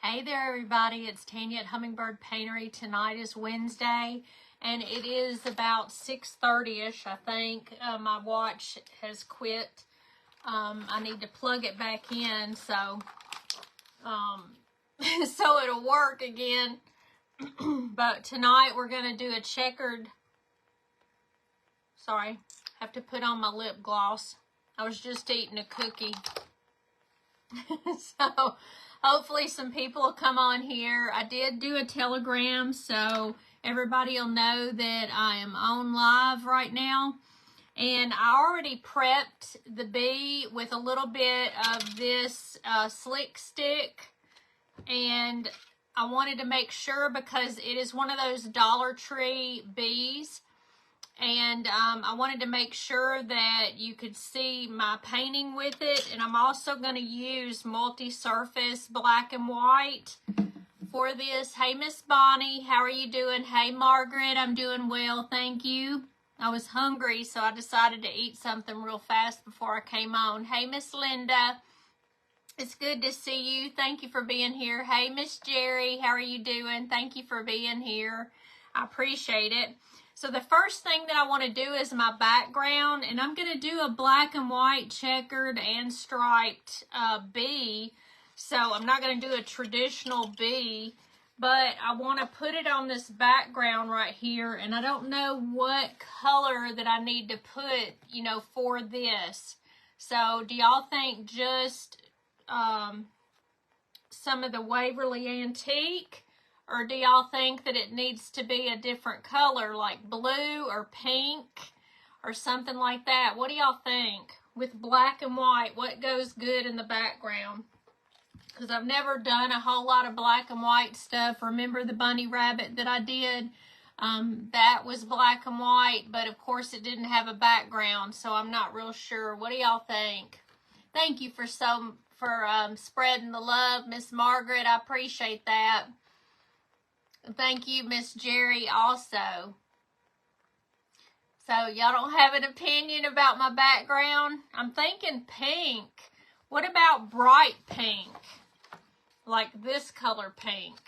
Hey there, everybody. It's Tanya at Hummingbird Paintery. Tonight is Wednesday, and it is about 6:30ish, I think. My watch has quit. I need to plug it back in so so it'll work again. But tonight we're going to do a checkered... Sorry, have to put on my lip gloss. I was just eating a cookie. So... hopefully some people will come on here. I did do a telegram, so everybody will know that I am on live right now. And I already prepped the bee with a little bit of this slick stick. And I wanted to make sure because it is one of those Dollar Tree bees. And I wanted to make sure that you could see my painting with it. And I'm also going to use multi-surface black and white for this. Hey, Miss Bonnie, how are you doing? Hey, Margaret, I'm doing well, thank you. I was hungry, so I decided to eat something real fast before I came on. Hey, Miss Linda, it's good to see you. Thank you for being here. Hey, Miss Jerry, how are you doing? Thank you for being here. I appreciate it. So the first thing that I want to do is my background, and I'm going to do a black and white checkered and striped bee. So I'm not going to do a traditional bee, but I want to put it on this background right here, and I don't know what color that I need to put, you know, for this. So do y'all think just some of the Waverly Antique? Or do y'all think that it needs to be a different color, like blue or pink or something like that? What do y'all think? With black and white, what goes good in the background? Because I've never done a whole lot of black and white stuff. Remember the bunny rabbit that I did? That was black and white, but of course it didn't have a background, so I'm not real sure. What do y'all think? Thank you for spreading the love, Miss Margaret. I appreciate that. Thank you, Miss Jerry, also. So, y'all don't have an opinion about my background? I'm thinking pink. What about bright pink? Like this color pink.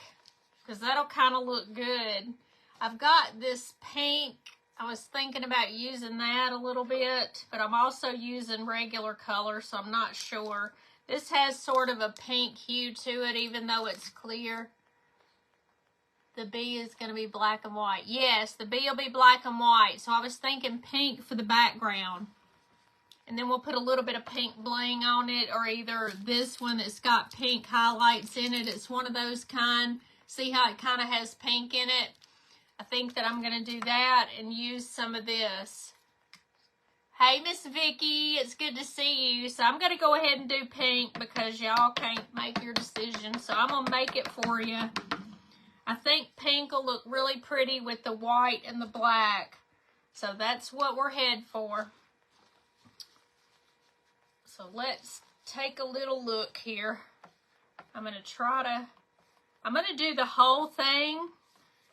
Because that'll kind of look good. I've got this pink. I was thinking about using that a little bit. But I'm also using regular color, so I'm not sure. This has sort of a pink hue to it, even though it's clear. The bee is going to be black and white. Yes, the bee will be black and white. So I was thinking pink for the background. And then we'll put a little bit of pink bling on it, or either this one that's got pink highlights in it. It's one of those kind. See how it kind of has pink in it? I think that I'm going to do that and use some of this. Hey, Miss Vicky, it's good to see you. So I'm going to go ahead and do pink because y'all can't make your decision. So I'm going to make it for you. I think pink will look really pretty with the white and the black. So that's what we're headed for. So let's take a little look here. I'm going to do the whole thing.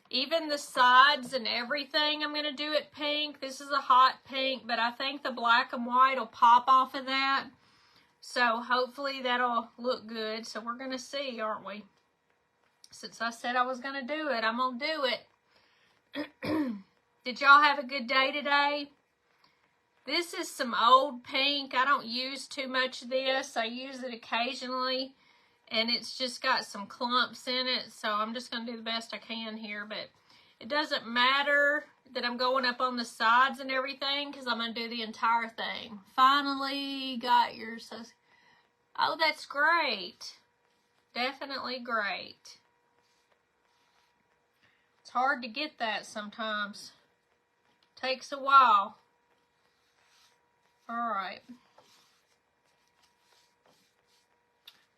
Even the sides and everything, I'm going to do it pink. This is a hot pink, but I think the black and white will pop off of that. So hopefully that'll look good. So we're going to see, aren't we? Since I said I was going to do it, I'm going to do it. Did y'all have a good day today? This is some old pink. I don't use too much of this. I use it occasionally, and it's just got some clumps in it, so I'm just going to do the best I can here, but it doesn't matter that I'm going up on the sides and everything because I'm going to do the entire thing. Finally got yours. Oh, that's great. Definitely great. It's hard to get that sometimes. Takes a while. All right.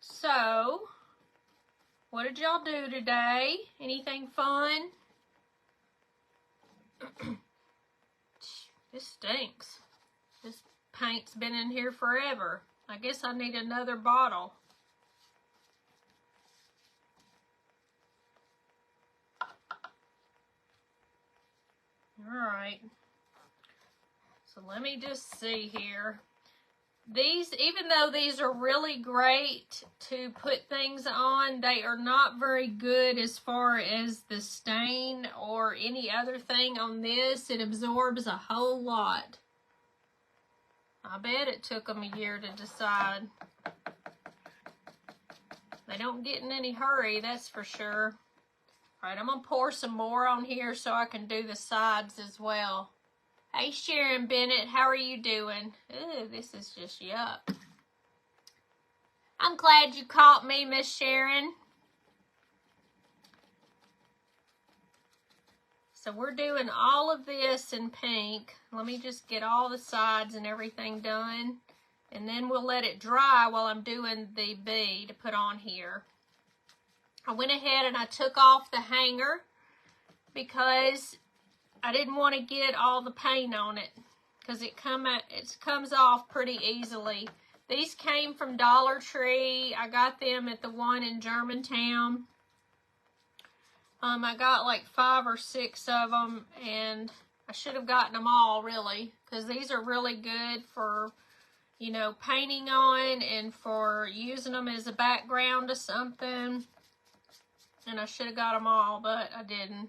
So, what did y'all do today? Anything fun? This stinks. This paint's been in here forever. I guess I need another bottle. All right. So let me just see here. these, even though these are really great to put things on, they are not very good as far as the stain or any other thing on this. It absorbs a whole lot. I bet it took them a year to decide. They don't get in any hurry, that's for sure. All right, I'm going to pour some more on here so I can do the sides as well. Hey, Sharon Bennett, how are you doing? Ooh, this is just yuck. I'm glad you caught me, Miss Sharon. So we're doing all of this in pink. Let me just get all the sides and everything done. And then we'll let it dry while I'm doing the bee to put on here. I went ahead and I took off the hanger because I didn't want to get all the paint on it because it comes off pretty easily. These came from Dollar Tree. I got them at the one in Germantown. I got like 5 or 6 of them, and I should have gotten them all, really, because these are really good for, you know, painting on and for using them as a background to something. And I should have got them all, but I didn't.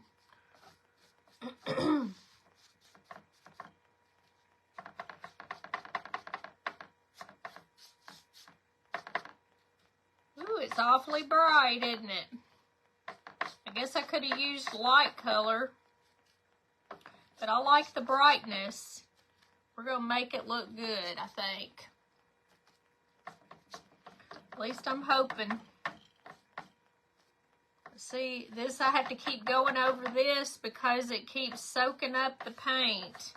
Ooh, it's awfully bright, isn't it? I guess I could have used light color, but I like the brightness. We're going to make it look good, I think. At least I'm hoping. See, this I have to keep going over this because it keeps soaking up the paint.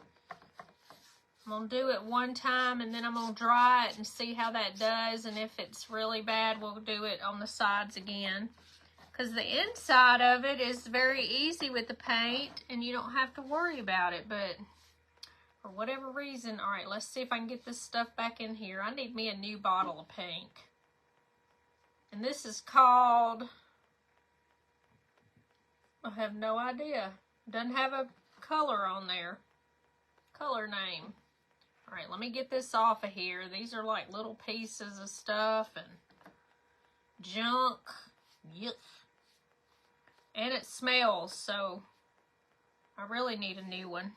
I'm going to do it one time and then I'm going to dry it and see how that does. And if it's really bad, we'll do it on the sides again. Because the inside of it is very easy with the paint and you don't have to worry about it. But for whatever reason, all right, let's see if I can get this stuff back in here. I need me a new bottle of pink. And this is called, I have no idea. Doesn't have a color on there. Color name. All right, let me get this off of here. These are like little pieces of stuff and junk. Yuck. And it smells, so I really need a new one.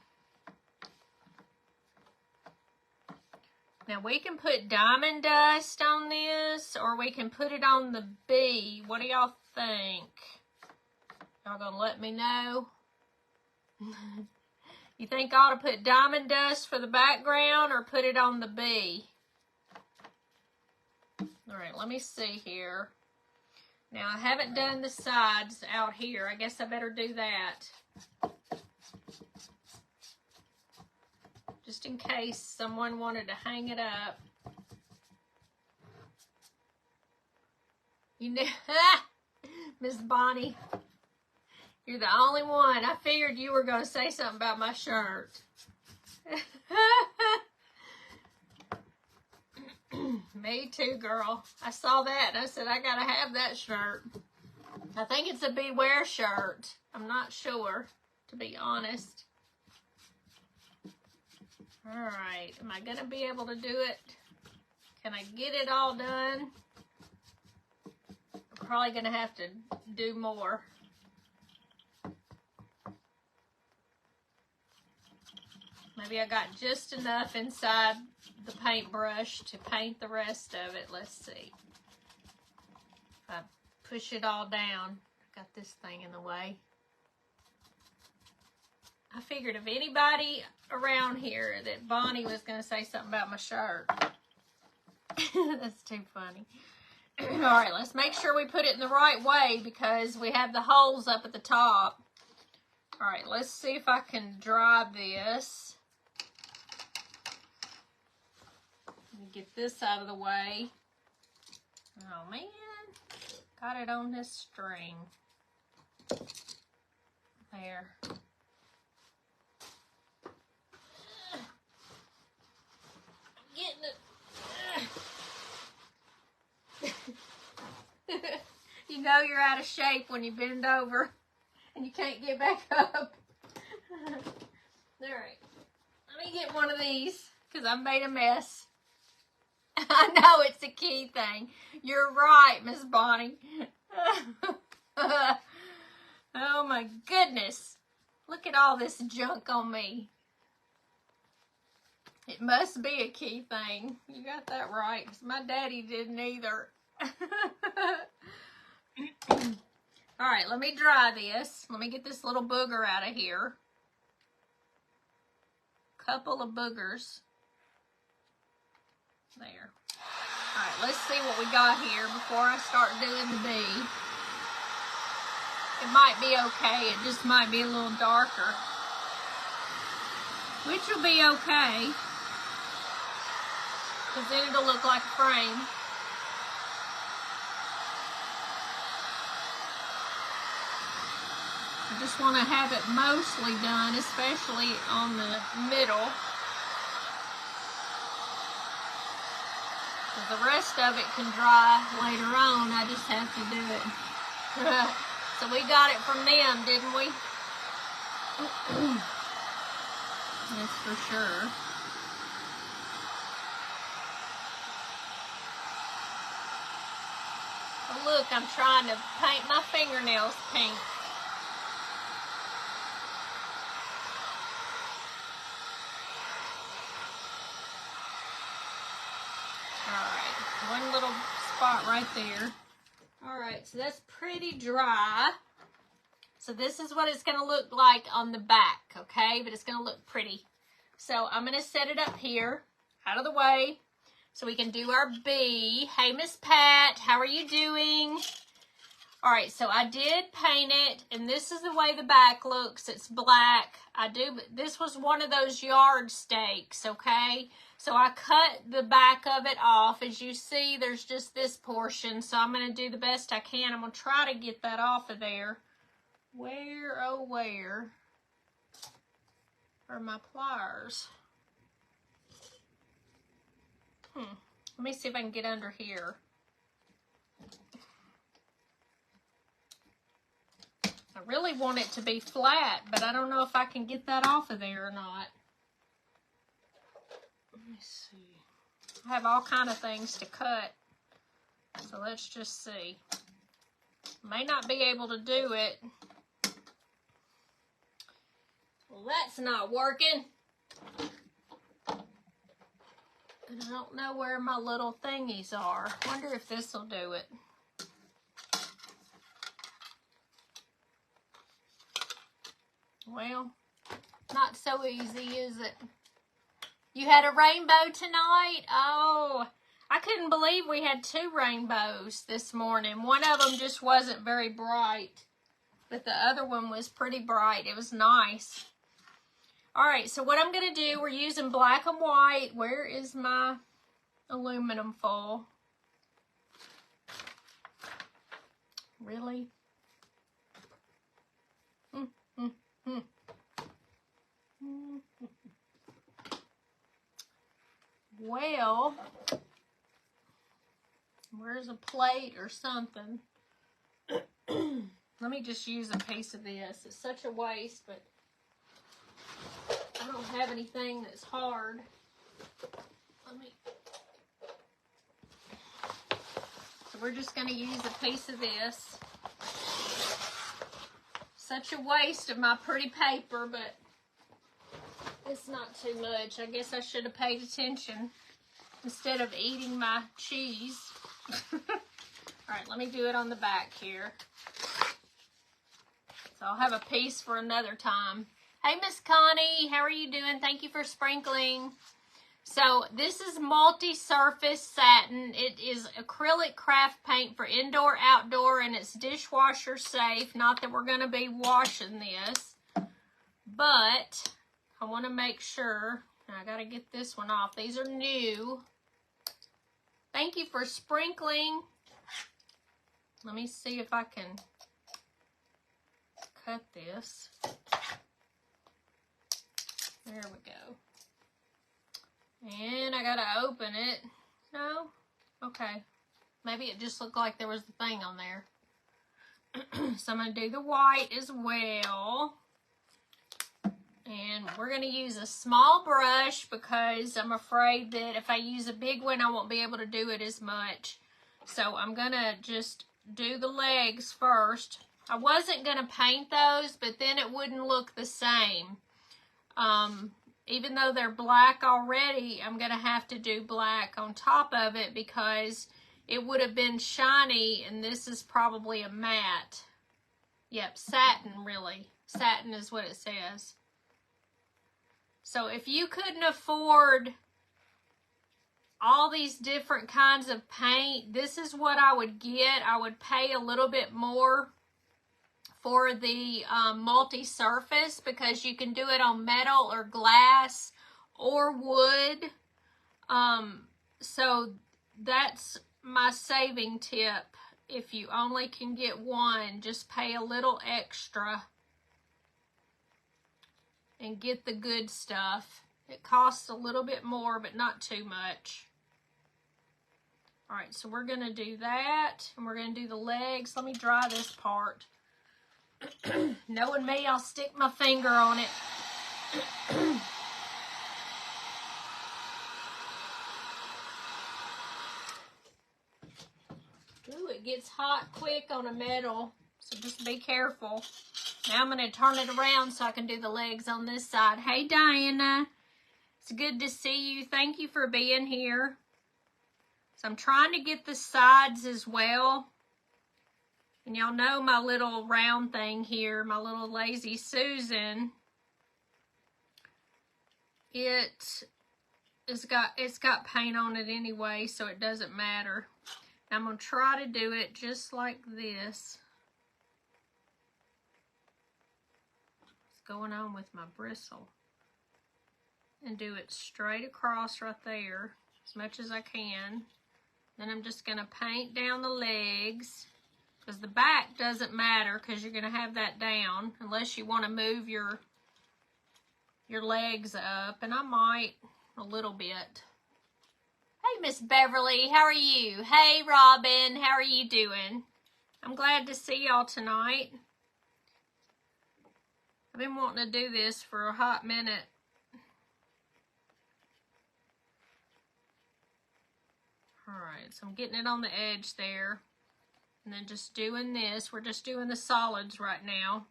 Now we can put diamond dust on this, or we can put it on the bee. What do y'all think? Y'all gonna let me know? You think I ought to put diamond dust for the background or put it on the bee? All right, let me see here. Now, I haven't done the sides out here. I guess I better do that. Just in case someone wanted to hang it up. You know, Miss Bonnie, you're the only one. I figured you were going to say something about my shirt. Me too, girl. I saw that and I said, I gotta have that shirt. I think it's a Beware shirt. I'm not sure, to be honest. Alright, am I gonna be able to do it? Can I get it all done? I'm probably gonna have to do more. Maybe I got just enough inside the paintbrush to paint the rest of it. Let's see. If I push it all down, I got this thing in the way. I figured if anybody around here that Bonnie was going to say something about my shirt. That's too funny. All right, let's make sure we put it in the right way because we have the holes up at the top. All right, let's see if I can dry this. Get this out of the way. Oh man, got it on this string. There. I'm getting it. You know you're out of shape when you bend over and you can't get back up. All right, let me get one of these because I made a mess. I know it's a key thing. You're right, Miss Bonnie. Oh my goodness. Look at all this junk on me. It must be a key thing. You got that right, because my daddy didn't either. All right, let me dry this. Let me get this little booger out of here. Couple of boogers. There. All right, let's see what we got here before I start doing the bee. It might be okay. It just might be a little darker. Which will be okay. Because then it'll look like a frame. I just want to have it mostly done, especially on the middle. The rest of it can dry later on. I just have to do it. So we got it from them, didn't we? That's for sure. Oh, look, I'm trying to paint my fingernails pink. One little spot right there. All right, so that's pretty dry. So this is what it's going to look like on the back, okay? But it's going to look pretty. So I'm going to set it up here, out of the way, so we can do our bee. Hey, Miss Pat, how are you doing? All right, so I did paint it, and this is the way the back looks. It's black. This was one of those yard stakes, okay? So I cut the back of it off. As you see, there's just this portion, so I'm going to do the best I can. I'm going to try to get that off of there. Where, oh, where are my pliers? Let me see if I can get under here. I really want it to be flat, but I don't know if I can get that off of there or not. Let me see. I have all kind of things to cut, so let's just see. May not be able to do it. Well, that's not working. And I don't know where my little thingies are. Wonder if this will do it. Well, not so easy, is it? You had a rainbow tonight? Oh, I couldn't believe we had 2 rainbows this morning. One of them just wasn't very bright, but the other one was pretty bright. It was nice. All right, so what I'm going to do, we're using black and white. Where is my aluminum foil? Really? Well, where's a plate or something? Let me just use a piece of this. It's such a waste, but I don't have anything that's hard. So we're just going to use a piece of this. Such a waste of my pretty paper, but it's not too much. I guess I should have paid attention instead of eating my cheese. All right, let me do it on the back here. So I'll have a piece for another time. Hey, Miss Connie, how are you doing? Thank you for sprinkling. So this is multi-surface satin. It is acrylic craft paint for indoor, outdoor, and it's dishwasher safe. Not that we're going to be washing this, but I want to make sure. I got to get this one off. These are new. Thank you for sprinkling. Let me see if I can cut this. There we go. And I gotta open it. No? Okay. Maybe it just looked like there was the thing on there. So I'm gonna do the white as well. And we're going to use a small brush because I'm afraid that if I use a big one, I won't be able to do it as much. So I'm going to just do the legs first. I wasn't going to paint those, but then it wouldn't look the same. Even though they're black already, I'm going to have to do black on top of it because it would have been shiny, and this is probably a matte. Yep, satin, really. Satin is what it says. So if you couldn't afford all these different kinds of paint, this is what I would get. I would pay a little bit more for the multi-surface because you can do it on metal or glass or wood. So that's my saving tip. If you only can get one, just pay a little extra and get the good stuff. It costs a little bit more, but not too much. All right, so we're gonna do that, and we're gonna do the legs. Let me dry this part. Knowing me, I'll stick my finger on it. Ooh, it gets hot quick on a metal, so just be careful. Now I'm going to turn it around so I can do the legs on this side. Hey, Diana. It's good to see you. Thank you for being here. So I'm trying to get the sides as well. And y'all know my little round thing here, my little Lazy Susan. It's got paint on it anyway, so it doesn't matter. I'm going to try to do it just like this. What's going on with my bristle? And do it straight across right there as much as I can. Then I'm just going to paint down the legs, because the back doesn't matter because you're going to have that down unless you want to move your legs up, and I might a little bit. Hey, Miss Beverly, how are you? Hey, Robin, how are you doing? I'm glad to see y'all tonight. I've been wanting to do this for a hot minute. All right, so I'm getting it on the edge there. And then just doing this. We're just doing the solids right now.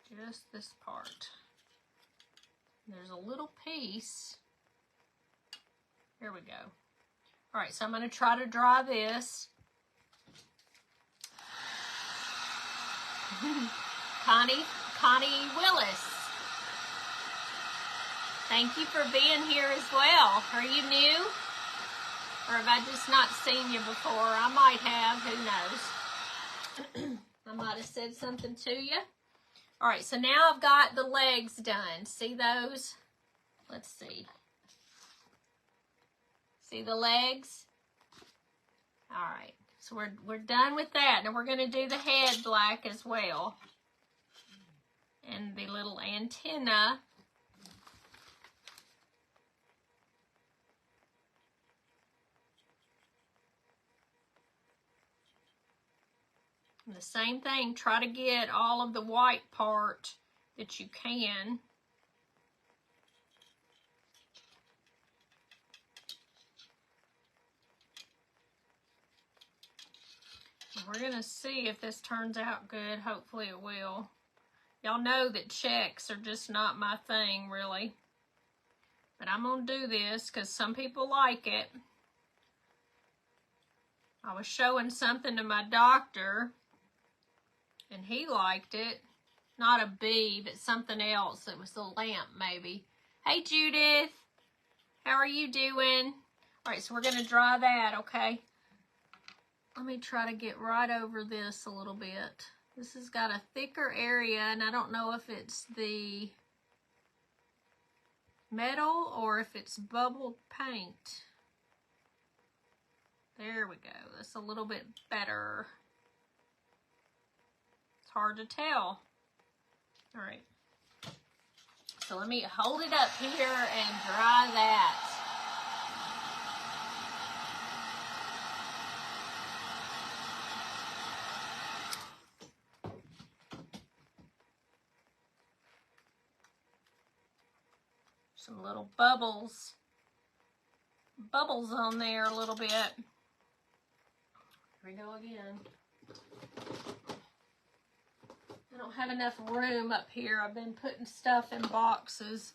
Just this part. There's a little piece. Here we go. All right, so I'm going to try to dry this. Connie Willis. Thank you for being here as well. Are you new? Or have I just not seen you before? I might have, who knows. I might have said something to you. All right, so now I've got the legs done. See those? Let's see. See the legs? All right, so we're done with that. Now we're going to do the head black as well. And the little antenna. And the same thing, try to get all of the white part that you can. And we're going to see if this turns out good. Hopefully it will. Y'all know that checks are just not my thing, really. But I'm going to do this because some people like it. I was showing something to my doctor, and he liked it. Not a bee, but something else. It was a lamp, maybe. Hey, Judith. How are you doing? All right, so we're going to dry that, okay? Let me try to get right over this a little bit. This has got a thicker area, and I don't know if it's the metal or if it's bubbled paint. There we go. That's a little bit better. It's hard to tell. All right. So let me hold it up here and dry that. some little bubbles on there a little bit. Here we go again. I don't have enough room up here. I've been putting stuff in boxes.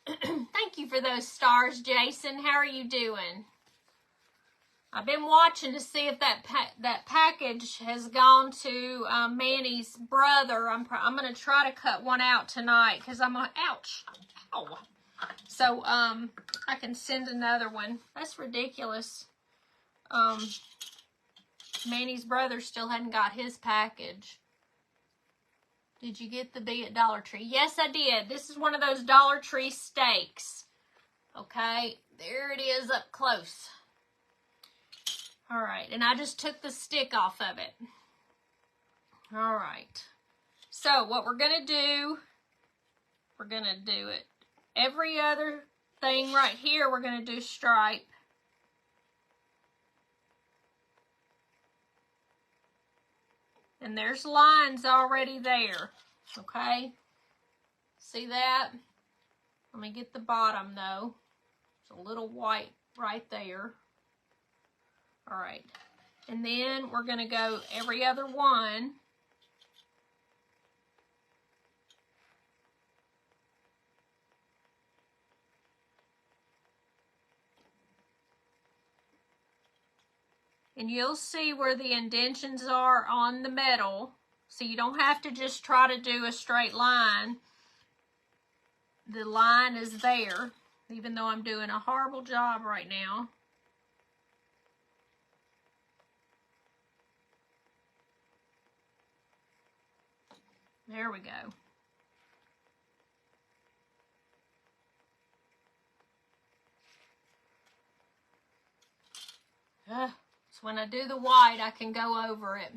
Thank you for those stars, Jason. How are you doing? I've been watching to see if that package has gone to Manny's brother. I'm going to try to cut one out tonight because I'm on, ouch, ow. So I can send another one. That's ridiculous. Manny's brother still hadn't got his package. Did you get the bee at Dollar Tree? Yes, I did. This is one of those Dollar Tree steaks. Okay, there it is up close. All right, and I just took the stick off of it. All right. So what we're going to do it. Every other thing right here, we're going to do stripe. And there's lines already there, okay? See that? Let me get the bottom, though. It's a little white right there. All right. And then we're going to go every other one. And you'll see where the indentions are on the metal. So you don't have to just try to do a straight line. The line is there, even though I'm doing a horrible job right now. There we go. So when I do the white, I can go over it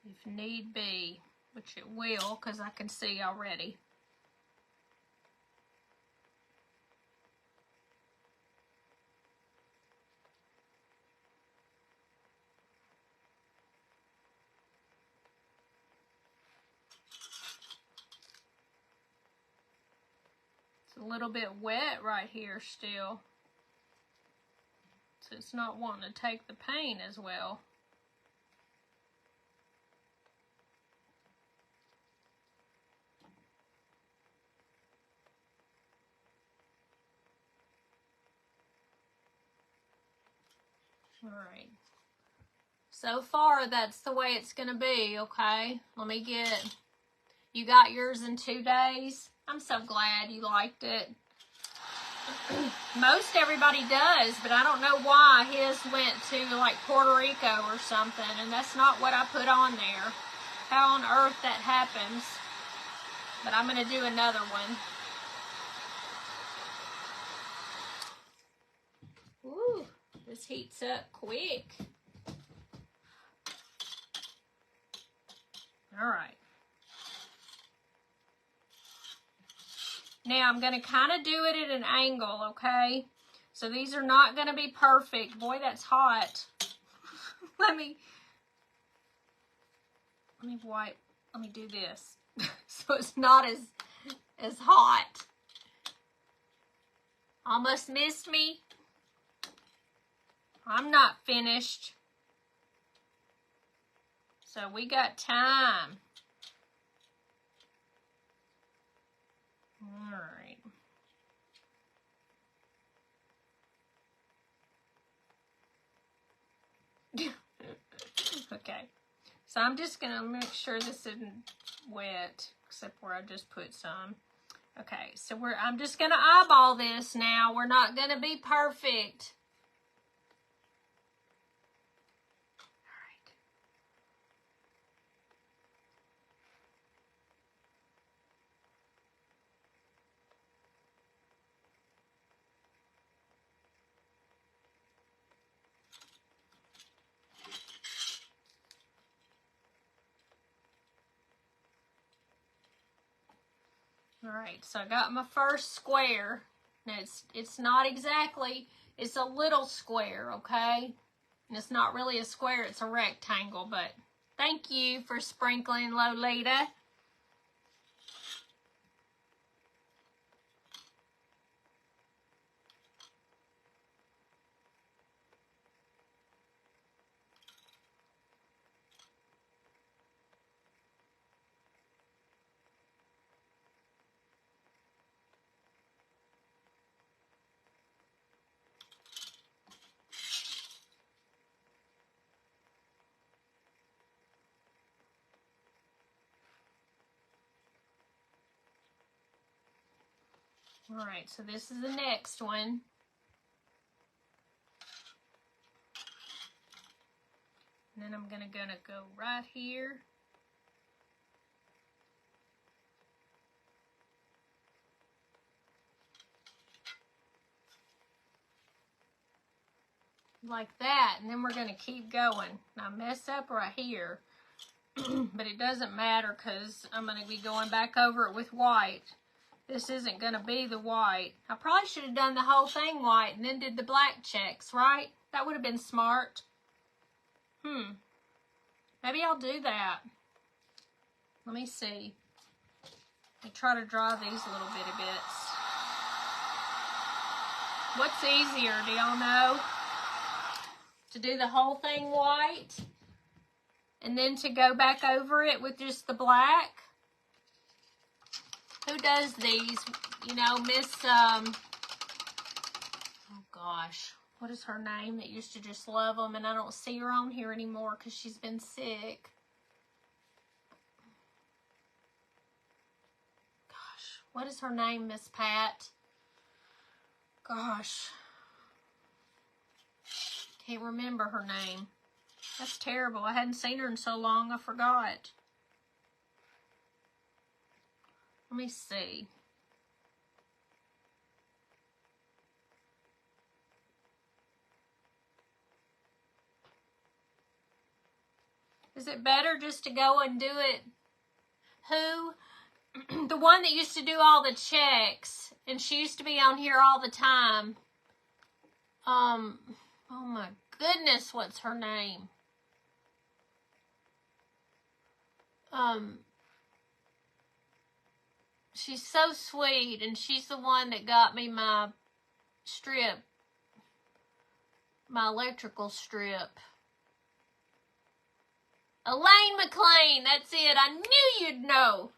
if need be, which it will, because I can see already. It's a little bit wet right here still. So it's not wanting to take the paint as well. All right. So far, that's the way it's going to be, okay? Let me get... You got yours in 2 days? I'm so glad you liked it. Most everybody does, but I don't know why his went to like Puerto Rico or something, and that's not what I put on there. How on earth that happens? But I'm going to do another one. Ooh, this heats up quick. All right. Now, I'm going to kind of do it at an angle, okay? So these are not going to be perfect. Boy, that's hot. Let me wipe. Let me do this. So it's not as hot. Almost missed me. I'm not finished. So we got time. All right. Okay. So I'm just going to make sure this isn't wet, except where I just put some. Okay, so I'm just going to eyeball this now. We're not going to be perfect. All right, so I got my first square. Now it's not exactly, it's a little square, okay? And it's not really a square, it's a rectangle, but thank you for sprinkling, Lolita. All right, so this is the next one. And then I'm gonna go right here. Like that, and then we're gonna keep going. Now I mess up right here, but it doesn't matter because I'm gonna be going back over it with white. This isn't gonna be the white. I probably should have done the whole thing white and then did the black checks, right? That would have been smart. Maybe I'll do that. Let me see. Let me try to draw these little bitty bits. What's easier, do y'all know? To do the whole thing white and then to go back over it with just the black? Who does these? You know, Miss, oh gosh, what is her name that used to just love them, and I don't see her on here anymore because she's been sick. Gosh, what is her name, Miss Pat? Gosh. Can't remember her name. That's terrible. I hadn't seen her in so long, I forgot. Let me see. Is it better just to go and do it? Who? The one that used to do all the checks, and she used to be on here all the time. Oh my goodness, what's her name? She's so sweet, and she's the one that got me my strip, my electrical strip. Elaine McLean, that's it. I knew you'd know.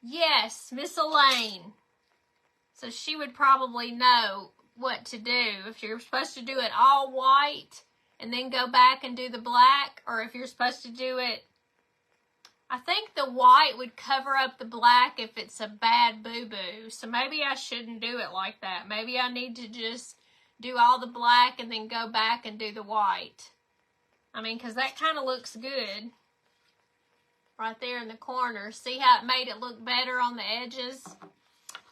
Yes, Miss Elaine. So she would probably know what to do. If you're supposed to do it all white and then go back and do the black, or if you're supposed to do it, I think the white would cover up the black if it's a bad boo-boo. So maybe I shouldn't do it like that. Maybe I need to just do all the black and then go back and do the white. I mean, because that kind of looks good right there in the corner. See how it made it look better on the edges?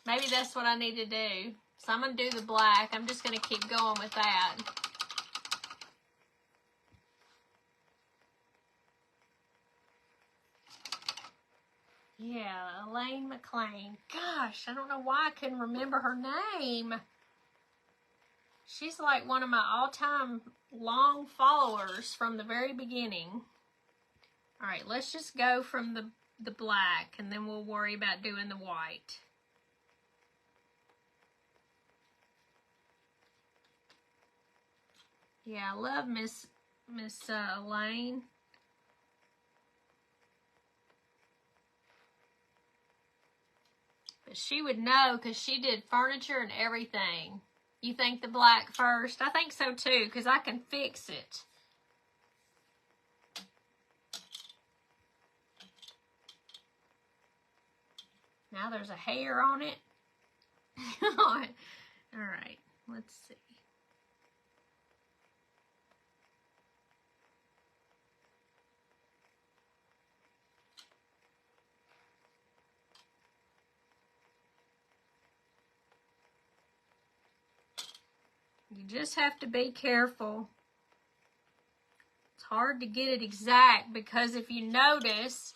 Maybe that's what I need to do. So I'm going to do the black. I'm just going to keep going with that. Yeah, Elaine McLean. Gosh, I don't know why I couldn't remember her name. She's like one of my all-time long followers from the very beginning. All right, let's just go from the black, and then we'll worry about doing the white. Yeah, I love Miss Elaine. But she would know because she did furniture and everything. You think the black first? I think so too, because I can fix it. Now there's a hair on it. All right, let's see. You just have to be careful. It's hard to get it exact because if you notice,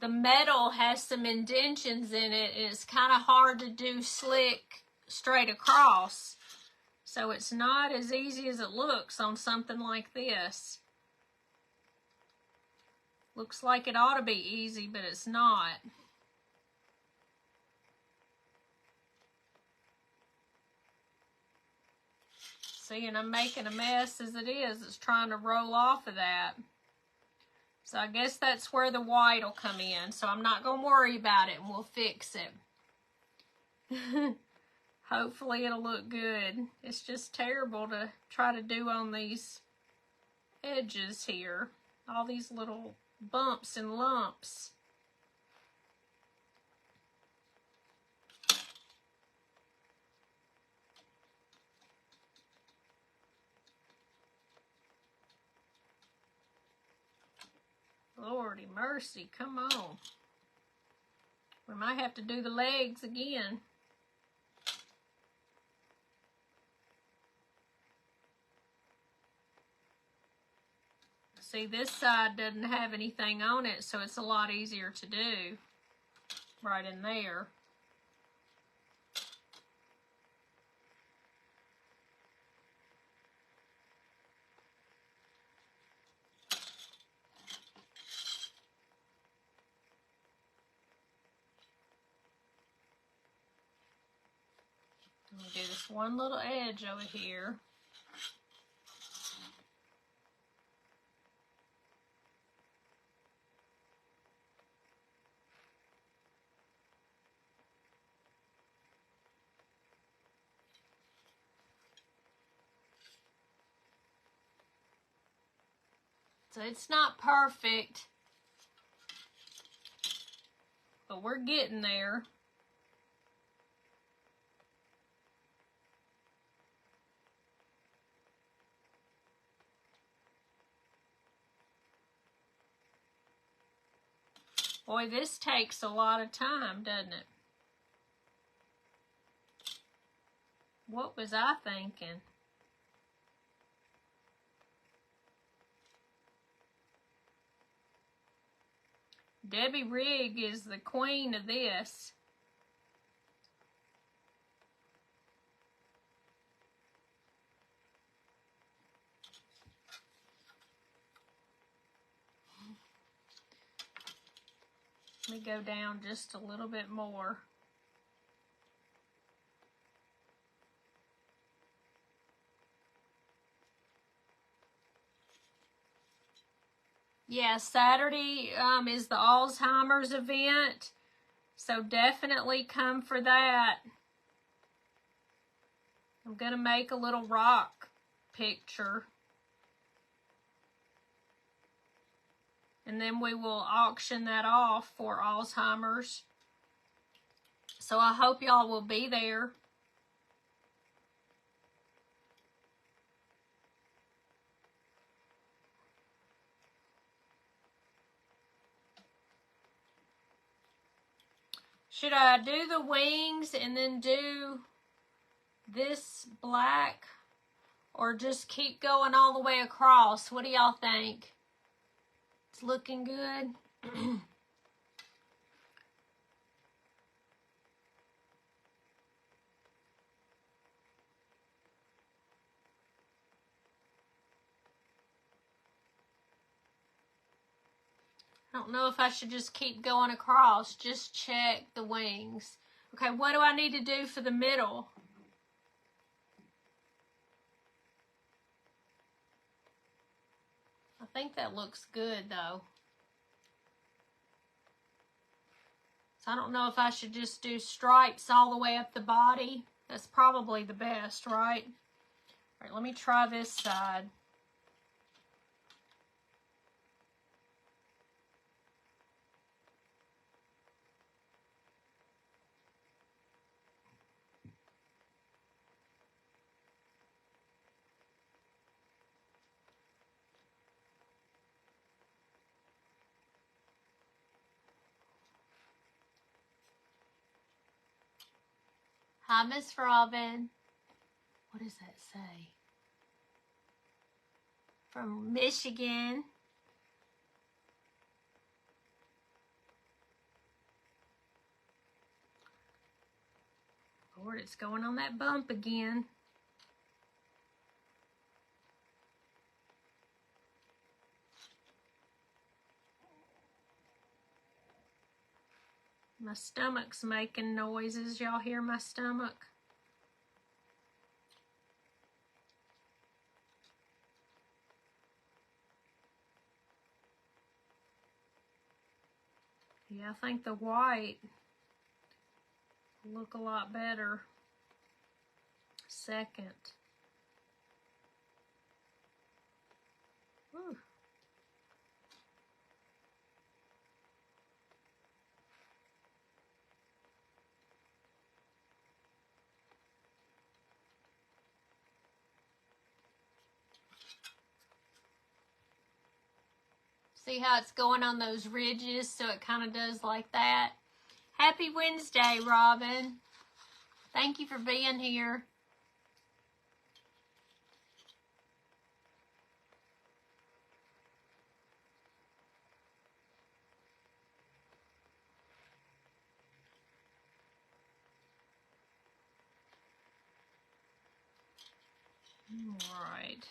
the metal has some indentions in it, and it's kind of hard to do slick straight across. So it's not as easy as it looks on something like this. Looks like it ought to be easy, but it's not. See, and I'm making a mess as it is. It's trying to roll off of that. So I guess that's where the white will come in. So I'm not going to worry about it, and we'll fix it. Hopefully it'll look good. It's just terrible to try to do on these edges here. All these little bumps and lumps. Lordy mercy, come on. We might have to do the legs again. See, this side doesn't have anything on it, so it's a lot easier to do right in there. I'm going to do this one little edge over here. So it's not perfect, but we're getting there. Boy, this takes a lot of time, doesn't it? What was I thinking? Debbie Rigg is the queen of this. Let me go down just a little bit more. Yeah, Saturday is the Alzheimer's event, so definitely come for that. I'm going to make a little rock picture. And then we will auction that off for Alzheimer's. So I hope y'all will be there. Should I do the wings and then do this black, or just keep going all the way across? What do y'all think? It's looking good. I don't know if I should just keep going across. Just check the wings. Okay, what do I need to do for the middle? I think that looks good though. So I don't know if I should just do stripes all the way up the body. That's probably the best, right? All right, let me try this side. Hi, Miss Robin. What does that say? From Michigan. Lord, it's going on that bump again. My stomach's making noises. Y'all hear my stomach? Yeah, I think the white will look a lot better second. Whew. See how it's going on those ridges, so it kind of does like that. Happy Wednesday, Robin. Thank you for being here. All right.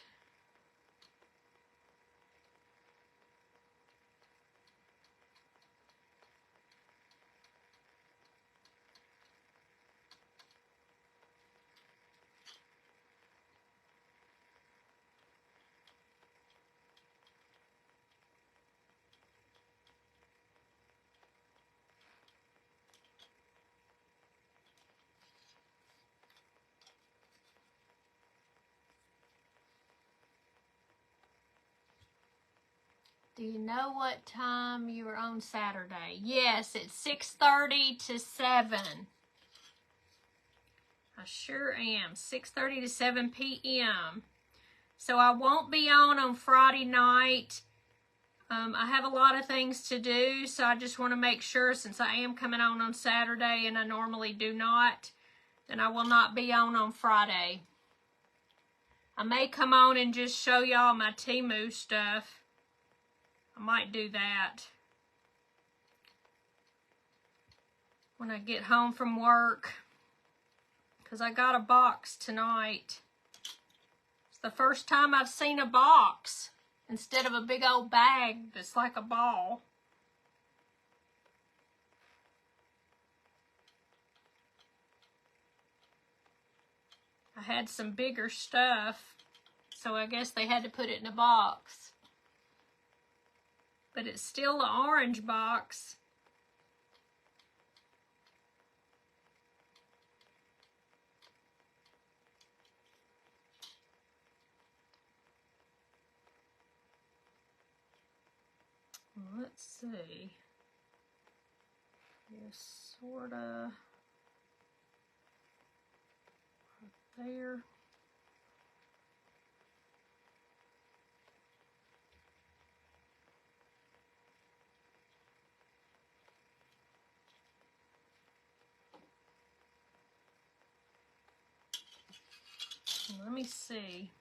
Do you know what time you were on Saturday? Yes, it's 6:30 to 7. I sure am. 6:30 to 7 p.m. So I won't be on Friday night. I have a lot of things to do, so I just want to make sure, since I am coming on Saturday and I normally do not, then I will not be on Friday. I may come on and just show y'all my Temu stuff. I might do that when I get home from work, because I got a box tonight. It's the first time I've seen a box instead of a big old bag that's like a ball. I had some bigger stuff, so I guess they had to put it in a box. But it's still an orange box. Let's see. Yes, sorta right there. Let me see.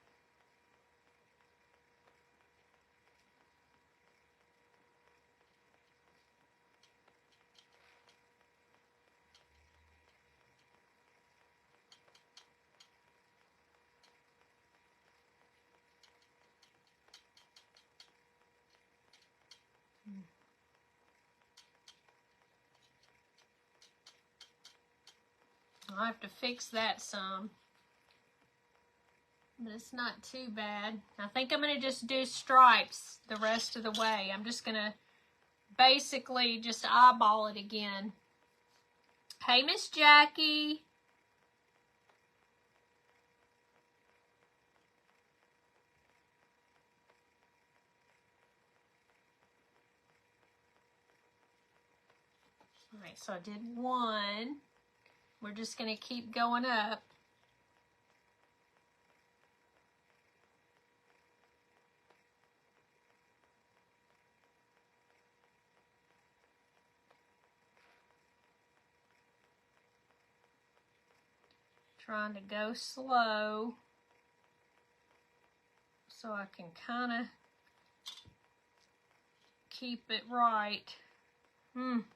I'll have to fix that some. But it's not too bad. I think I'm going to just do stripes the rest of the way. I'm just going to basically just eyeball it again. Hey, Miss Jackie. All right, so I did one. We're just going to keep going up. Trying to go slow so I can kind of keep it right. I'm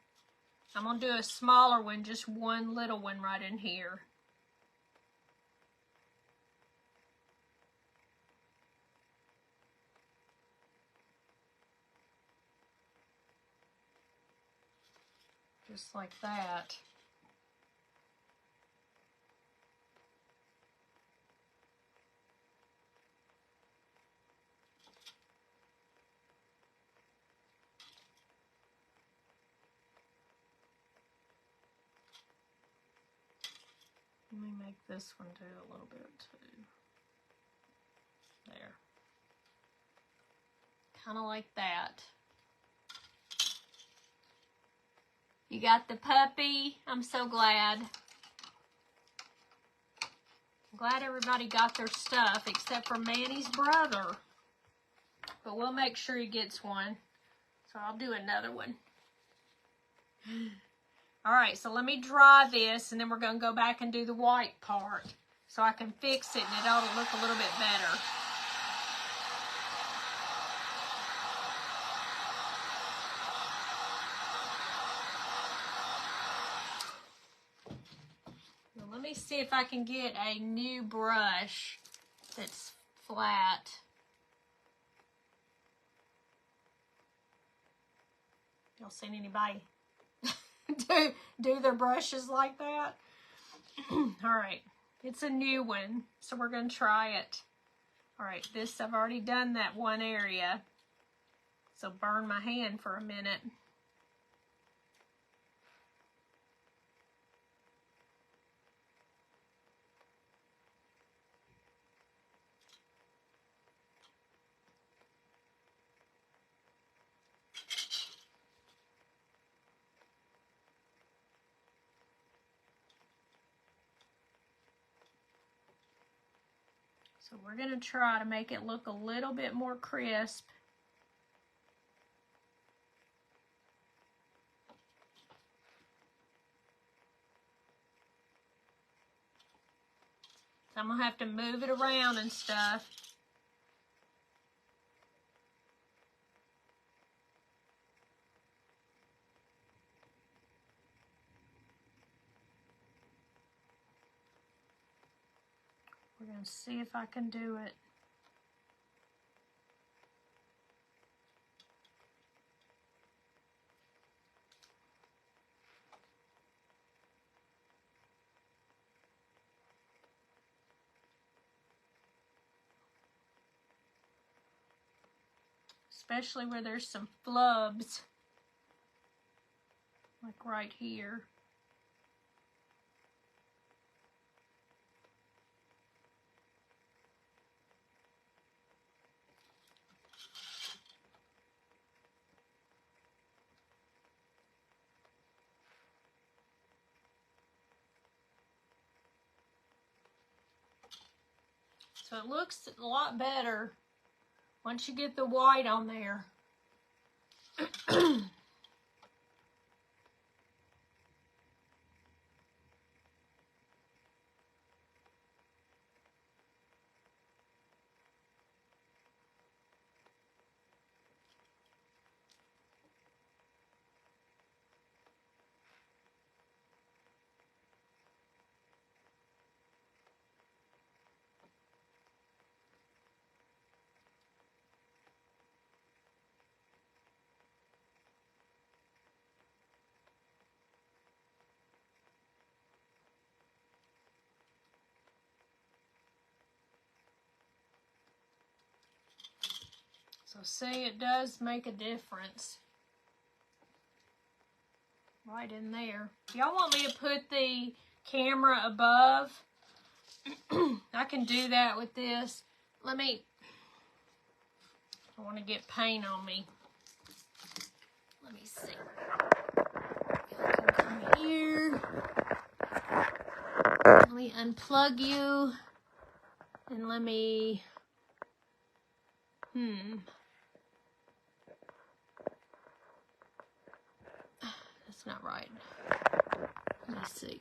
going to do a smaller one, just one little one right in here. Just like that. Let me make this one do a little bit too. There. Kind of like that. You got the puppy. I'm so glad. I'm glad everybody got their stuff except for Manny's brother. But we'll make sure he gets one. So I'll do another one. All right, so let me dry this, and then we're going to go back and do the white part so I can fix it, and it ought to look a little bit better. Now, let me see if I can get a new brush that's flat. Y'all seen anybody do their brushes like that? All right, it's a new one, so we're going to try it. All right, this, I've already done that one area, so burn my hand for a minute. So we're going to try to make it look a little bit more crisp. So I'm going to have to move it around and stuff. We're going to see if I can do it. Especially where there's some flubs, like right here. So it looks a lot better once you get the white on there. So see, it does make a difference. Right in there. Y'all want me to put the camera above? I can do that with this. I want to get paint on me. Let me see. I can come here. Let me unplug you. And let me, that's not right. Let me see.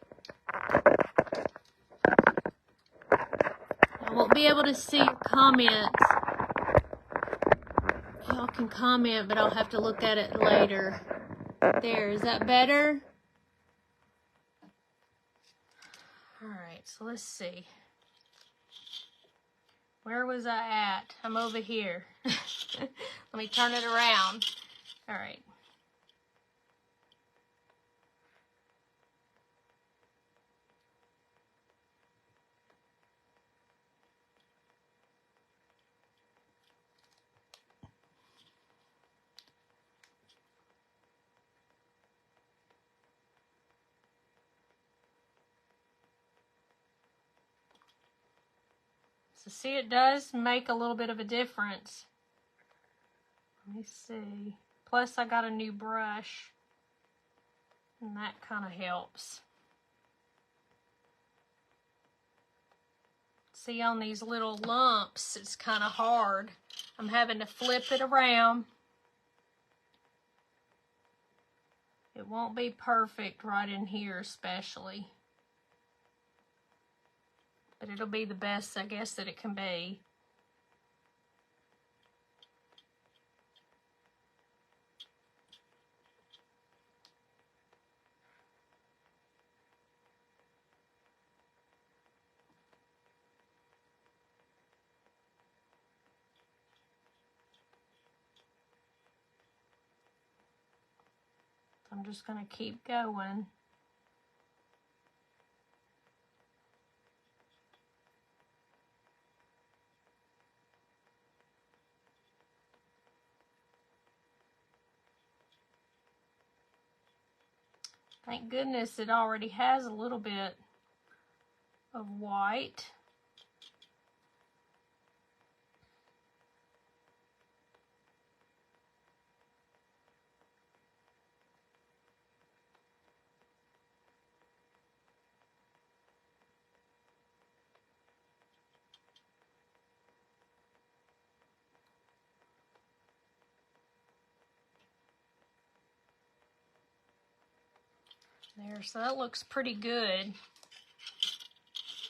I won't be able to see your comments. Y'all can comment, but I'll have to look at it later. There, is that better? All right, so let's see. Where was I at? I'm over here. Let me turn it around. All right. So see, it does make a little bit of a difference. Let me see. Plus, I got a new brush, and that kind of helps. See, on these little lumps, it's kind of hard. I'm having to flip it around. It won't be perfect right in here especially. But it'll be the best, I guess, that it can be. I'm just going to keep going. Thank goodness it already has a little bit of white. There, so that looks pretty good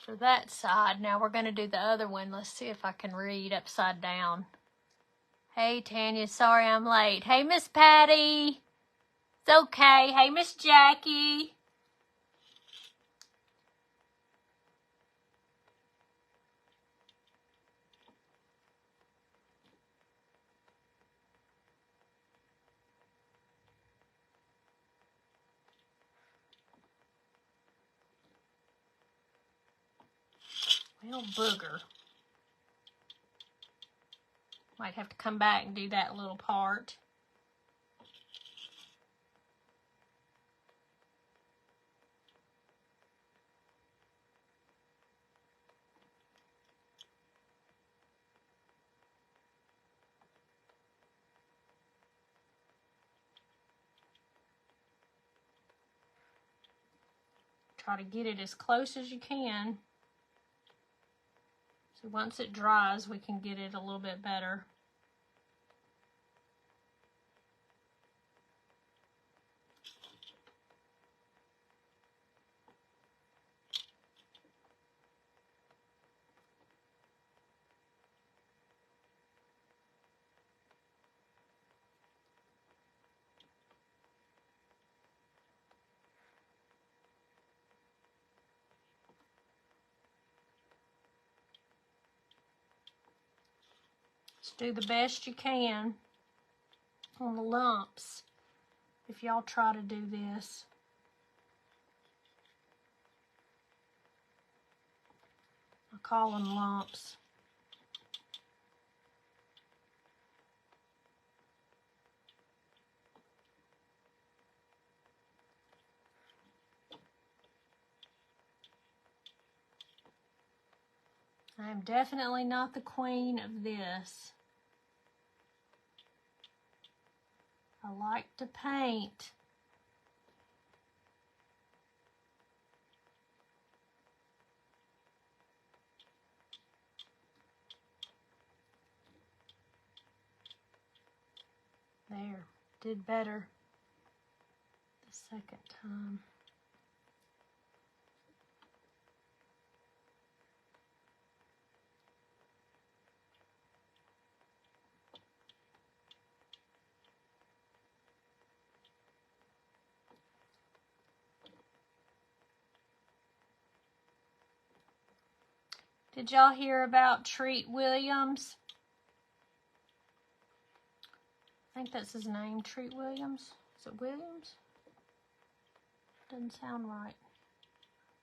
for that side. Now we're going to do the other one. Let's see if I can read upside down. Hey, Tanya, sorry I'm late. Hey, Miss Patty. It's okay. Hey, Miss Jackie. Well, booger. Might have to come back and do that little part. Try to get it as close as you can. So once it dries, we can get it a little bit better. Just do the best you can on the lumps if y'all try to do this. I call them lumps. I am definitely not the queen of this. I like to paint. There, did better the second time. Did y'all hear about Treat Williams? I think that's his name, Treat Williams. Is it Williams? Doesn't sound right.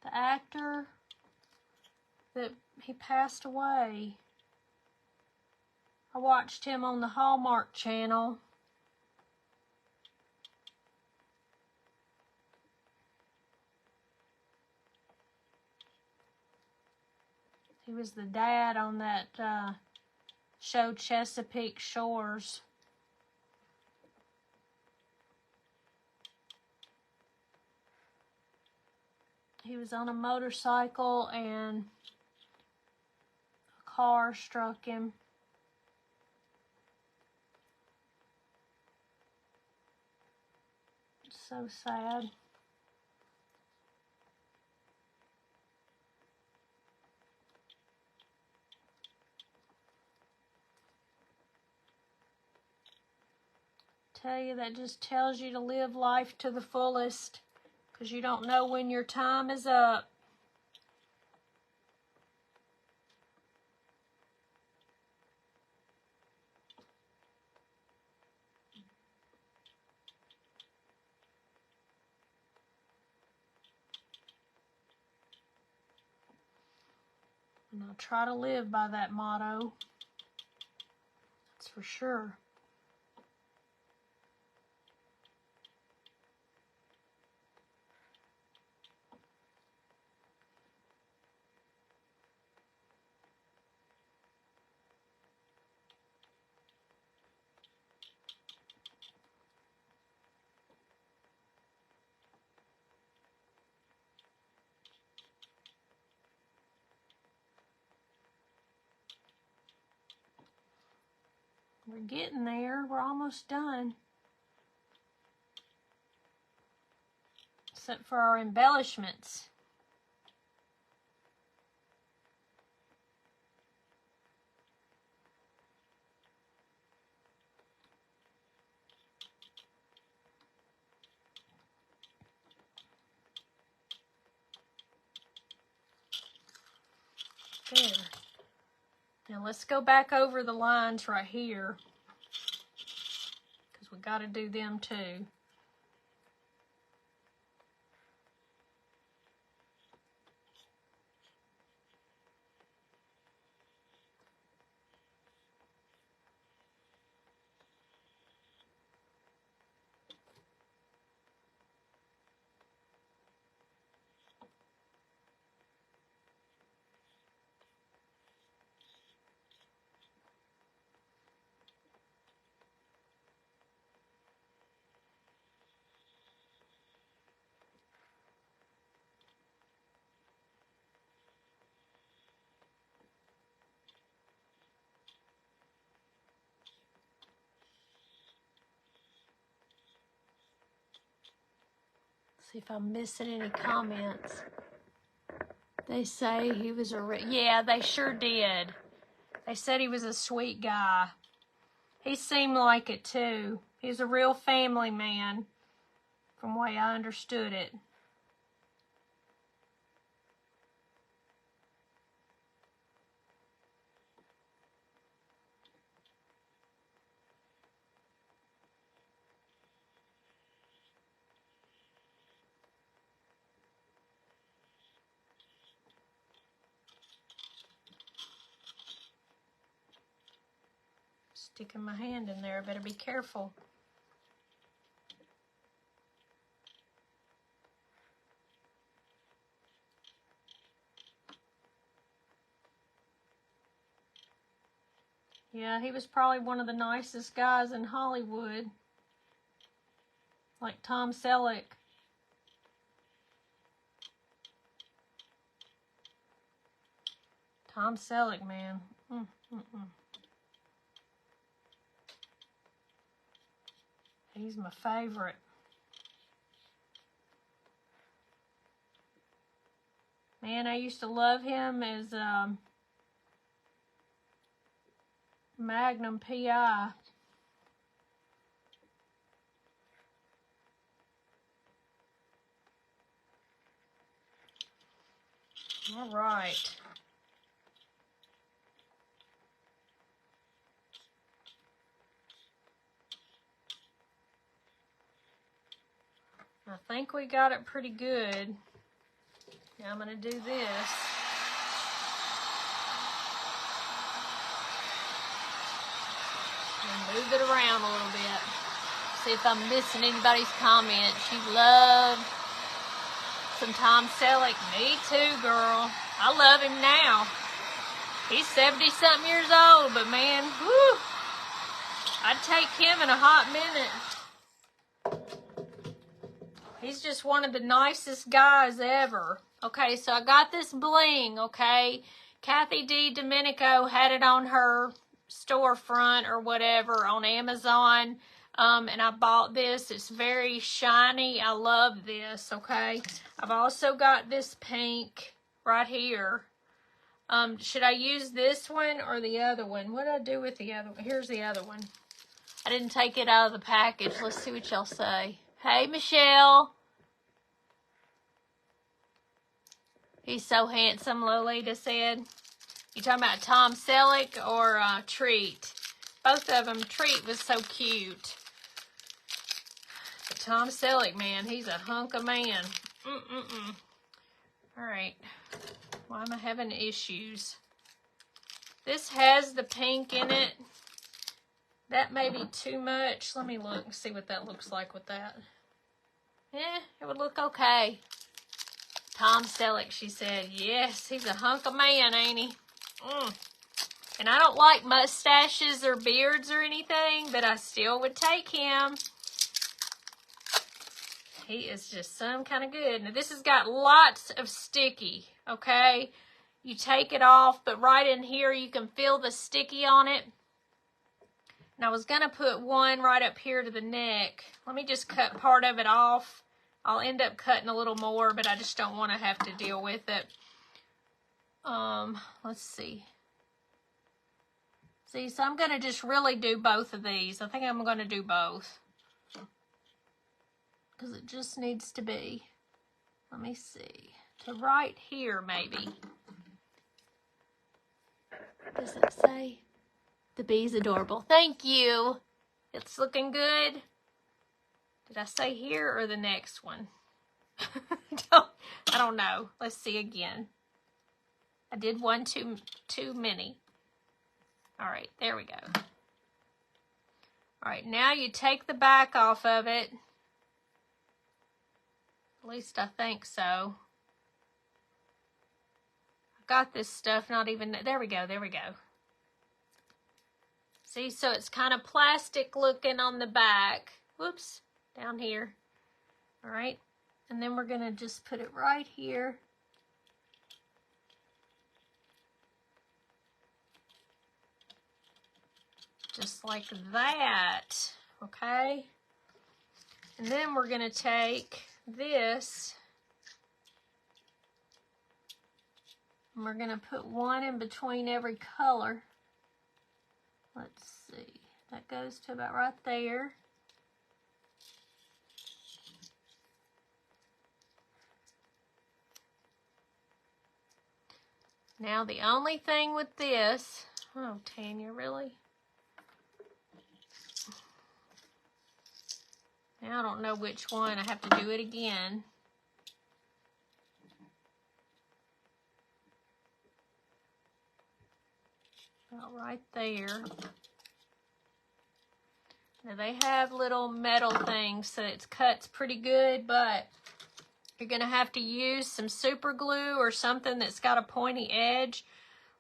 The actor that he passed away. I watched him on the Hallmark Channel. He was the dad on that show Chesapeake Shores. He was on a motorcycle and a car struck him. So sad. Tell you, that just tells you to live life to the fullest, because you don't know when your time is up. And I'll try to live by that motto. That's for sure. We're getting there. We're almost done. Except for our embellishments. There. Now let's go back over the lines right here, because we got to do them too. See if I'm missing any comments. They say he was yeah, they sure did. They said he was a sweet guy. He seemed like it too. He's a real family man, from the way I understood it. Sticking my hand in there, I better be careful. Yeah, he was probably one of the nicest guys in Hollywood. Like Tom Selleck. Tom Selleck, man. He's my favorite. Man, I used to love him as Magnum P.I. All right. I think we got it pretty good. Now I'm going to do this. And move it around a little bit. See if I'm missing anybody's comments. You love some Tom Selleck. Me too, girl. I love him now. He's 70-something years old, but man, whew, I'd take him in a hot minute. He's just one of the nicest guys ever. Okay, so I got this bling, okay? Kathy D. Domenico had it on her storefront or whatever on Amazon. And I bought this. It's very shiny. I love this, okay? I've also got this pink right here. Should I use this one or the other one? What did I do with the other one? Here's the other one. I didn't take it out of the package. Let's see what y'all say. Hey, Michelle. He's so handsome, Lolita said. You talking about Tom Selleck or Treat? Both of them. Treat was so cute. But Tom Selleck, man, he's a hunk of man. All right. Why am I having issues? This has the pink in it. That may be too much. Let me look and see what that looks like with that. It would look okay. Tom Selleck, she said. Yes, he's a hunk of man, ain't he? And I don't like mustaches or beards or anything, but I still would take him. He is just some kind of good. Now, this has got lots of sticky, okay? You take it off, but right in here, you can feel the sticky on it. And I was going to put one right up here to the neck. Let me just cut part of it off. I'll end up cutting a little more, but I just don't want to have to deal with it. Let's see. See, so I'm going to just really do both of these. I think I'm going to do both. Because it just needs to be, let me see, to right here maybe. What does it say? The bee's adorable. Thank you. It's looking good. Did I say here or the next one? I don't know. Let's see again. I did one too many. All right, there we go. All right, now you take the back off of it. At least I think so. I got this stuff not even, there we go, there we go. See, so it's kind of plastic looking on the back. Whoops, down here. All right, and then we're gonna just put it right here. Just like that, okay? And then we're gonna take this, and we're gonna put one in between every color. Let's see, that goes to about right there. Now the only thing with this, oh Tanya, really? Now I don't know which one, I have to do it again. About right there. Now they have little metal things, so it cuts pretty good, but you're gonna have to use some super glue or something that's got a pointy edge.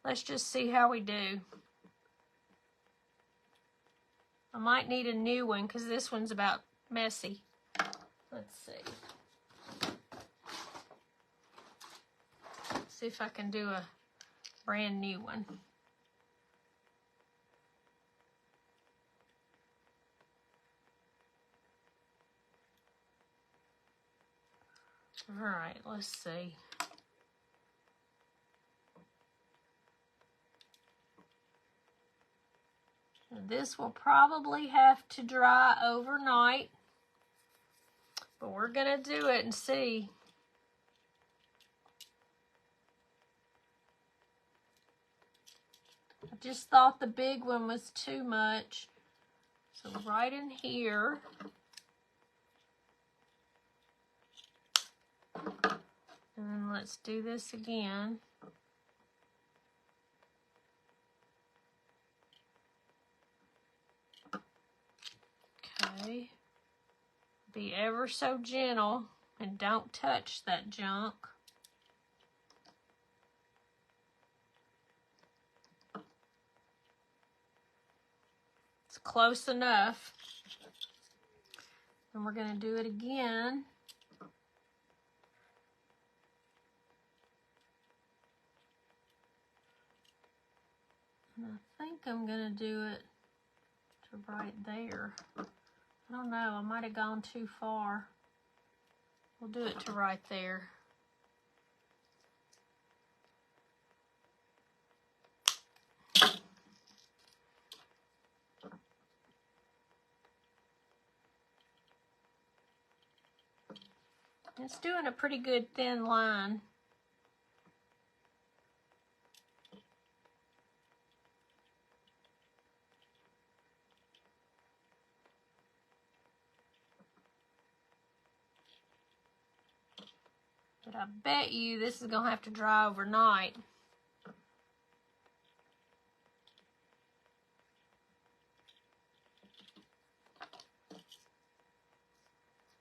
Let's just see how we do. I might need a new one because this one's about messy. Let's see. Let's see if I can do a brand new one. All right, let's see. This will probably have to dry overnight, but we're gonna do it and see. I just thought the big one was too much. So right in here. And then let's do this again. Okay. Be ever so gentle and don't touch that junk. It's close enough. And we're going to do it again. And I think I'm going to do it to right there. I don't know, I might have gone too far. We'll do it to right there. It's doing a pretty good thin line. But I bet you this is going to have to dry overnight.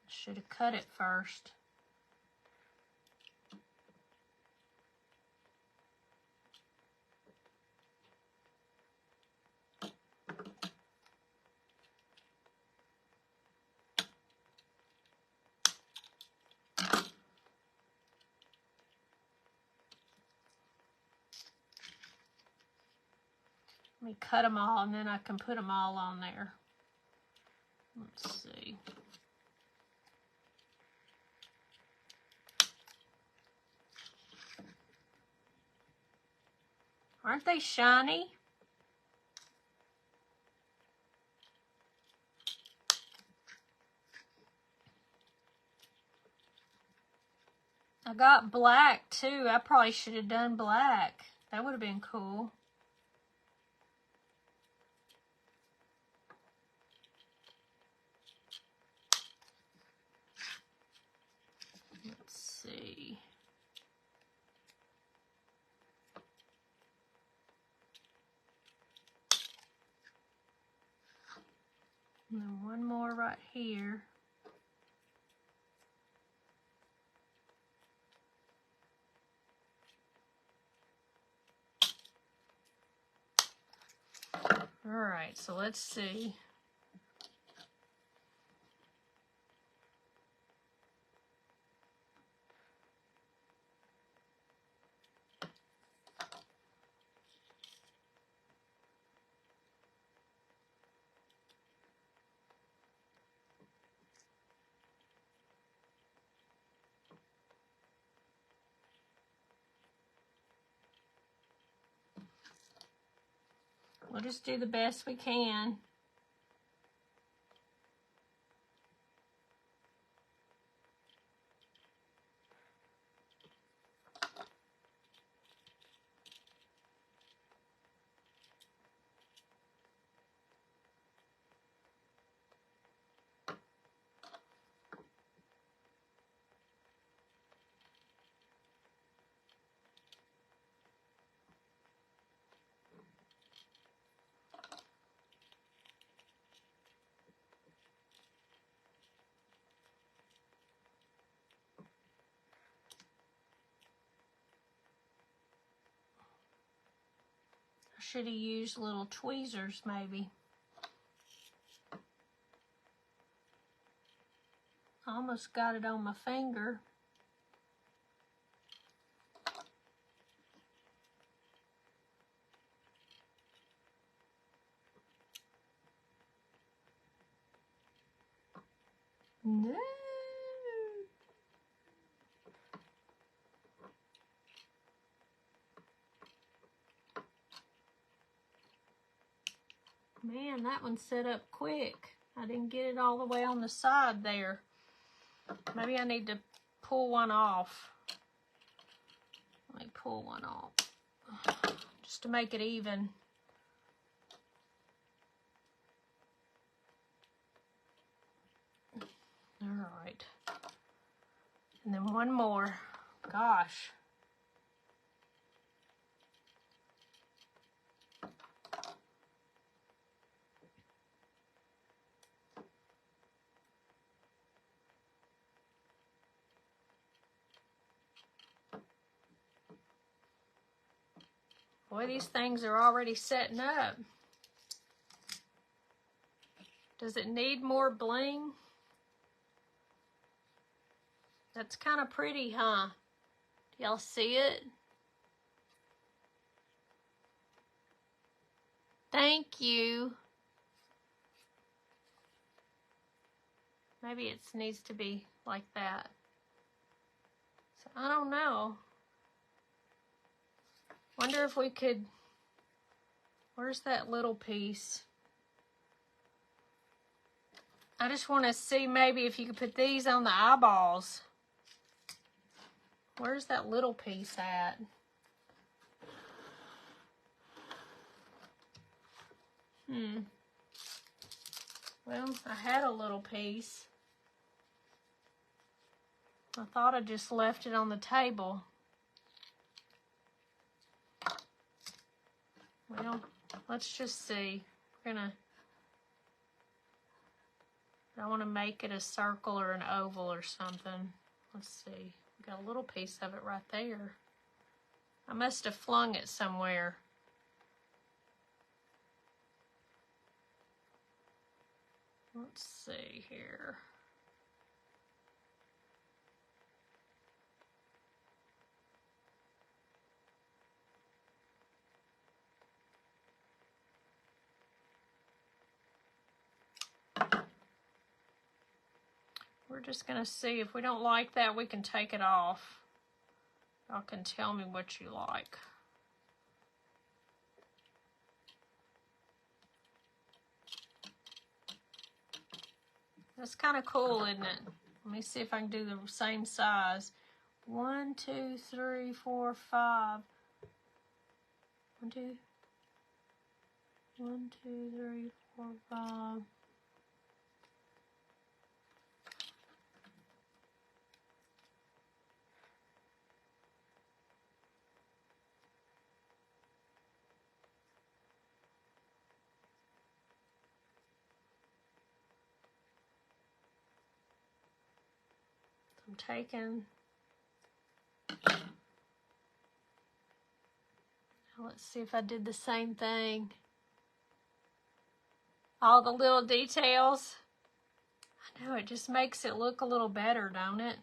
Should have cut it first. Let me cut them all and then I can put them all on there. Let's see. Aren't they shiny? I got black too. I probably should have done black. That would have been cool. Let's see. And then one more right here. All right, so let's see. We'll just do the best we can. I should have used little tweezers maybe. I almost got it on my finger. No. Man, that one set up quick. I didn't get it all the way on the side there. Maybe I need to pull one off. Let me pull one off just to make it even. All right. And then one more. Gosh. Boy, these things are already setting up. Does it need more bling? That's kind of pretty, huh? Y'all see it? Thank you. Maybe it needs to be like that. So I don't know. Wonder if we could, where's that little piece? I just want to see maybe if you could put these on the eyeballs. Where's that little piece at? Well, I had a little piece. I thought I just left it on the table. Well, let's just see. I want to make it a circle or an oval or something. Let's see. We got a little piece of it right there. I must have flung it somewhere. Let's see here. We're just going to see. If we don't like that, we can take it off. Y'all can tell me what you like. That's kind of cool, isn't it? Let me see if I can do the same size. 1, 2, 3, 4, 5. 1, 2, 3, 4, 5. I'm taking. Now let's see if I did the same thing. All the little details. I know, it just makes it look a little better, don't it?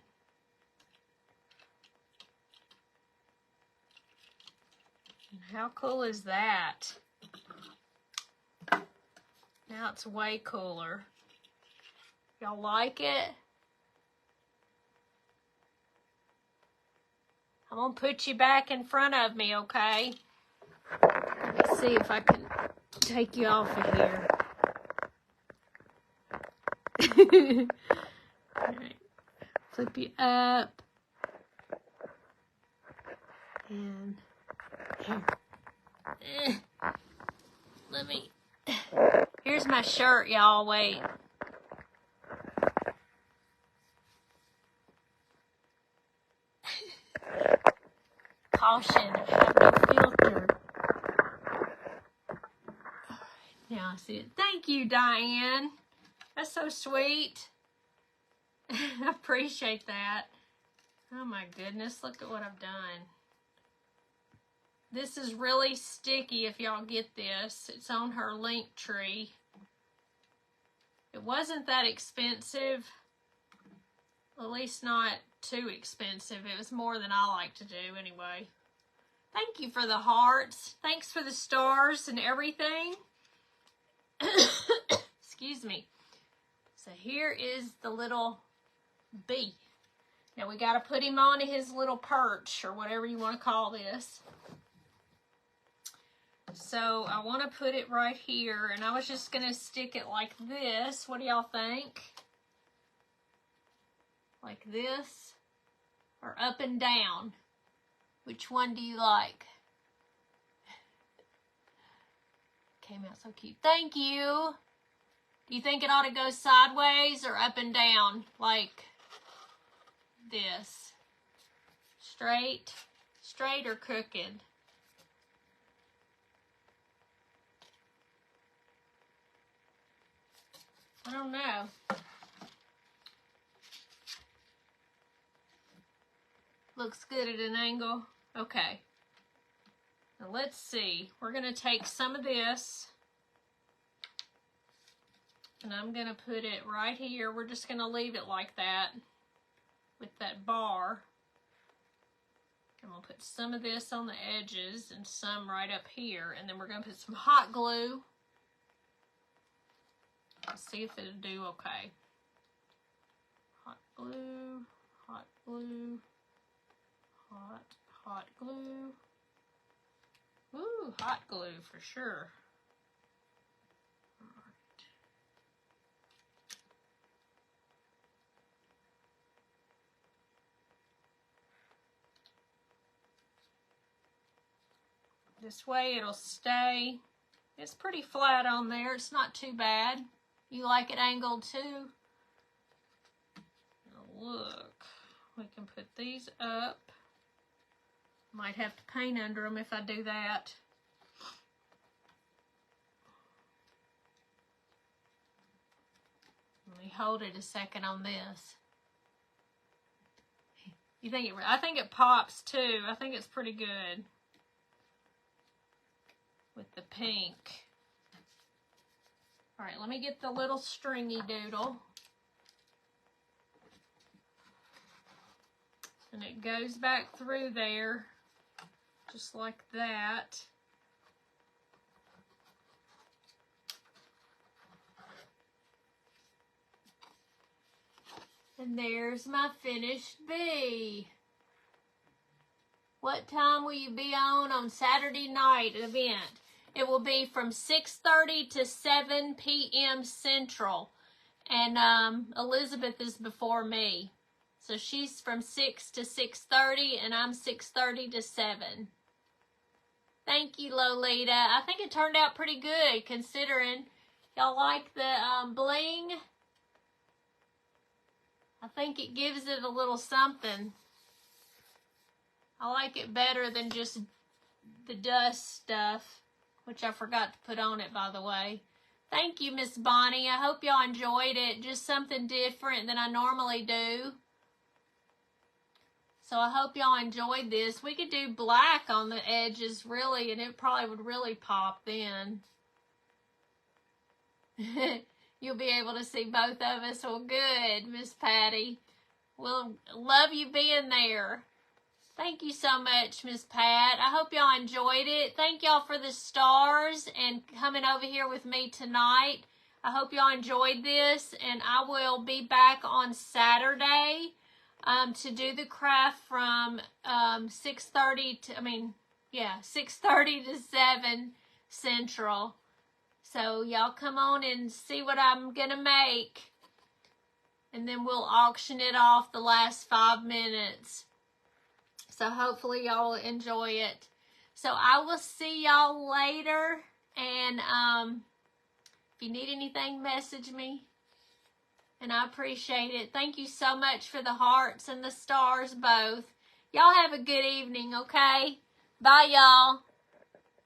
And how cool is that? Now it's way cooler. Y'all like it? I'm going to put you back in front of me, okay? Let me see if I can take you off of here. All right. Flip you up. And here. Let me. Here's my shirt, y'all. Wait. Caution, I have no filter. Now I see it. Thank you, Diane. That's so sweet. I appreciate that. Oh my goodness, look at what I've done. This is really sticky if y'all get this. It's on her link tree. It wasn't that expensive. At least not too expensive. It was more than I like to do anyway. Thank you for the hearts. Thanks for the stars and everything. Excuse me. So here is the little bee. Now we got to put him on his little perch or whatever you want to call this. So I want to put it right here, and I was just going to stick it like this. What do y'all think? Like this or up and down? Which one do you like? Came out so cute. Thank you. Do you think it ought to go sideways or up and down like this? Straight or crooked? I don't know. Looks good at an angle. Okay. Now let's see. We're going to take some of this and I'm going to put it right here. We're just going to leave it like that with that bar. I'm going to put some of this on the edges and some right up here, and then we're going to put some hot glue. Let's see if it'll do okay. glue, hot glue, hot glue. Ooh, hot glue for sure. All right. This way it'll stay. It's pretty flat on there. It's not too bad. You like it angled too? Now look, we can put these up. Might have to paint under them if I do that. Let me hold it a second on this. You think it? I think it pops too. I think it's pretty good with the pink. All right, let me get the little stringy doodle. And it goes back through there, just like that. And there's my finished bee. What time will you be on Saturday night event? It will be from 6:30 to 7 p.m. Central. And Elizabeth is before me. So she's from 6 to 6:30 and I'm 6:30 to 7. Thank you, Lolita. I think it turned out pretty good considering. Y'all like the bling? I think it gives it a little something. I like it better than just the dust stuff, which I forgot to put on it, by the way. Thank you, Miss Bonnie. I hope y'all enjoyed it. Just something different than I normally do. So I hope y'all enjoyed this. We could do black on the edges, really, and it probably would really pop then. You'll be able to see both of us. Well, good, Miss Patty. We'll love you being there. Thank you so much, Miss Pat. I hope y'all enjoyed it. Thank y'all for the stars and coming over here with me tonight. I hope y'all enjoyed this, and I will be back on Saturday to do the craft from 6:30 to 6:30 to 7 Central. So y'all come on and see what I'm gonna make, and then we'll auction it off the last 5 minutes. So hopefully y'all will enjoy it. So I will see y'all later, and if you need anything, message me. And I appreciate it. Thank you so much for the hearts and the stars both. Y'all have a good evening, okay? Bye, y'all.